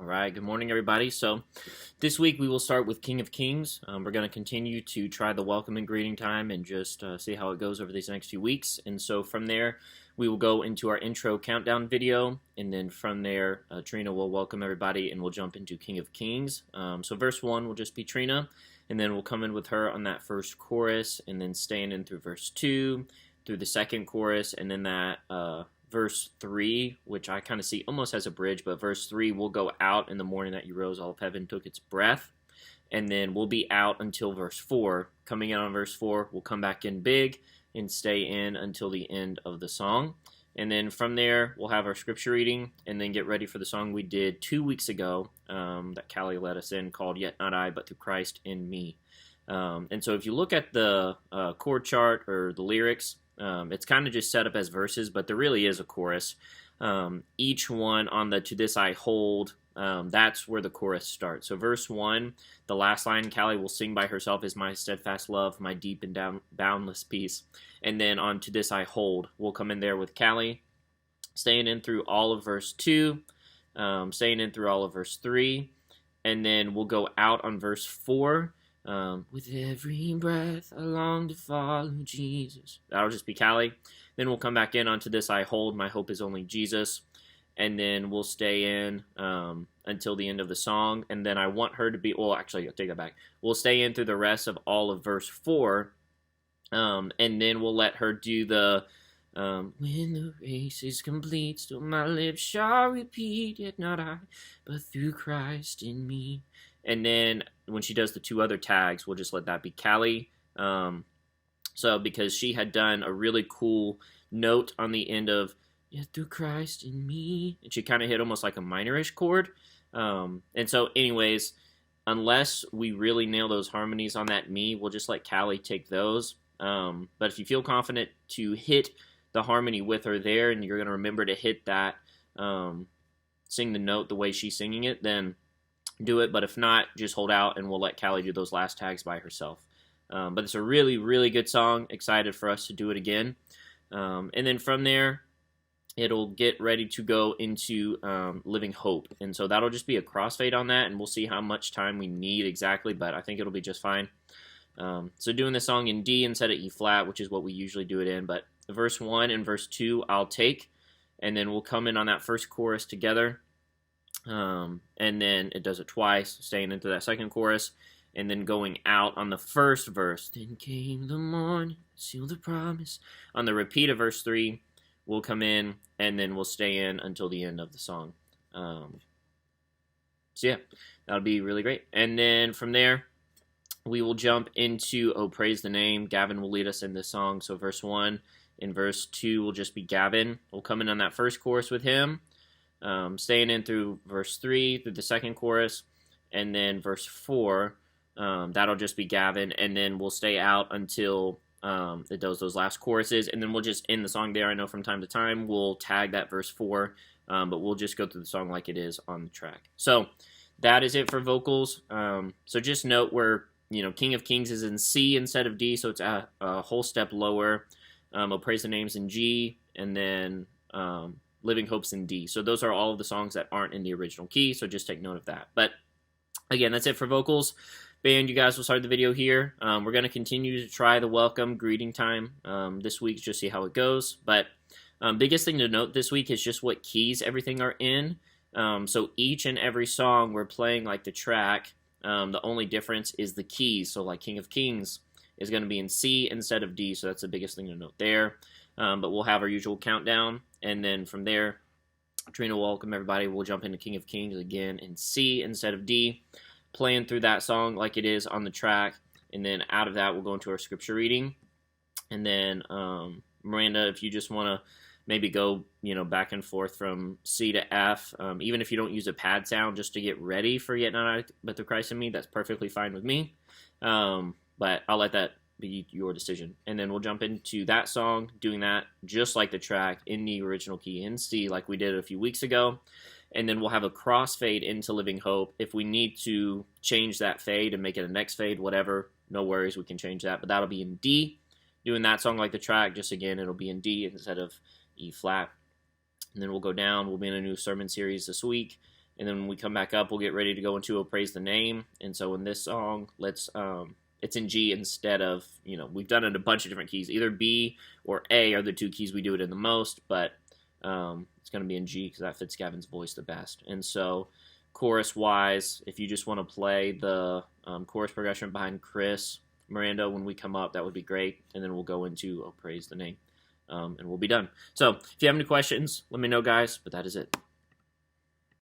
All right, good morning, everybody. So this week we will start with King of Kings. We're going to continue to try the welcome and greeting time and just see how it goes over these next few weeks. And so from there, we will go into our intro countdown video. And then from there, Trina will welcome everybody and we'll jump into King of Kings. So verse 1 will just be Trina. And then we'll come in with her on that first chorus and then staying in through verse 2, through the second chorus, and then that verse 3, which I kind of see almost as a bridge, but verse 3 will go out in the morning that you rose, all of heaven took its breath. And then we'll be out until verse 4. Coming in on verse 4, we'll come back in big and stay in until the end of the song. And then from there, we'll have our scripture reading and then get ready for the song we did 2 weeks ago that Callie led us in called Yet Not I, But Through Christ in Me. And so if you look at the chord chart or the lyrics, it's kind of just set up as verses, but there really is a chorus. Each one on the To This I Hold, that's where the chorus starts. So verse 1, the last line, Callie will sing by herself, is my steadfast love, my deep and boundless peace. And then on To This I Hold, we'll come in there with Callie, staying in through all of verse 2, staying in through all of verse 3, and then we'll go out on verse 4. With every breath, I long to follow Jesus. That'll just be Callie. Then we'll come back in onto this I hold, my hope is only Jesus. And then we'll stay in until the end of the song. And then I want her to be, well, actually, I'll take that back. We'll stay in through the rest of all of verse 4. And then we'll let her do the, when the race is complete, still my lips shall repeat, yet not I, but through Christ in me. And then when she does the two other tags, we'll just let that be Callie. So because she had done a really cool note on the end of, yet through Christ in me. And she kind of hit almost like a minorish chord. And so anyways, unless we really nail those harmonies on that me, we'll just let Callie take those. But if you feel confident to hit the harmony with her there, and you're going to remember to hit that, sing the note the way she's singing it, then do it. But if not, just hold out and we'll let Callie do those last tags by herself. But it's a really, really good song. Excited for us to do it again. And then from there, it'll get ready to go into Living Hope. And so that'll just be a crossfade on that, and we'll see how much time we need exactly, but I think it'll be just fine. So doing this song in D instead of E flat, which is what we usually do it in, but verse 1 and verse 2 I'll take, and then we'll come in on that first chorus together. And then it does it twice, staying into that second chorus, and then going out on the first verse. Then came the morning, seal the promise. On the repeat of verse 3, we'll come in, and then we'll stay in until the end of the song. So yeah, that'll be really great. And then from there, we will jump into Oh Praise the Name. Gavin will lead us in this song. So verse 1 and verse 2 will just be Gavin. We'll come in on that first chorus with him. Staying in through verse 3, through the second chorus, and then verse 4, that'll just be Gavin, and then we'll stay out until it does those last choruses, and then we'll just end the song there. I know from time to time we'll tag that verse 4, but we'll just go through the song like it is on the track. So that is it for vocals. So just note where, King of Kings is in C instead of D, so it's a whole step lower. Oh Praise the Name's in G, and then Living Hope's in D. So those are all of the songs that aren't in the original key, so just take note of that. But again, that's it for vocals. Band, you guys will start the video here. We're going to continue to try the welcome greeting time this week, just see how it goes. But biggest thing to note this week is just what keys everything are in. So each and every song we're playing like the track. The only difference is the keys. So like King of Kings is going to be in C instead of D, so that's the biggest thing to note there. But we'll have our usual countdown. And then from there, Trina will welcome everybody. We'll jump into King of Kings again in C instead of D, playing through that song like it is on the track. And then out of that, we'll go into our scripture reading. And then, Miranda, if you just want to maybe go, back and forth from C to F, even if you don't use a pad sound just to get ready for Yet Not I, But Through Christ in Me, that's perfectly fine with me. But I'll let that be your decision. And then we'll jump into that song, doing that just like the track in the original key in C like we did a few weeks ago. And then we'll have a crossfade into Living Hope. If we need to change that fade and make it a next fade, whatever, no worries, we can change that. But that'll be in D, doing that song like the track. Just again, it'll be in D instead of E flat. And then we'll go down. We'll be in a new sermon series this week. and then when we come back up, we'll get ready to go into "Oh Praise the Name." And so in this song, it's in G instead of, we've done it in a bunch of different keys. Either B or A are the two keys we do it in the most, but it's going to be in G because that fits Gavin's voice the best. And so chorus-wise, if you just want to play the chorus progression behind Chris Miranda when we come up, that would be great. And then we'll go into "Oh Praise the Name," and we'll be done. So if you have any questions, let me know, guys, but that is it.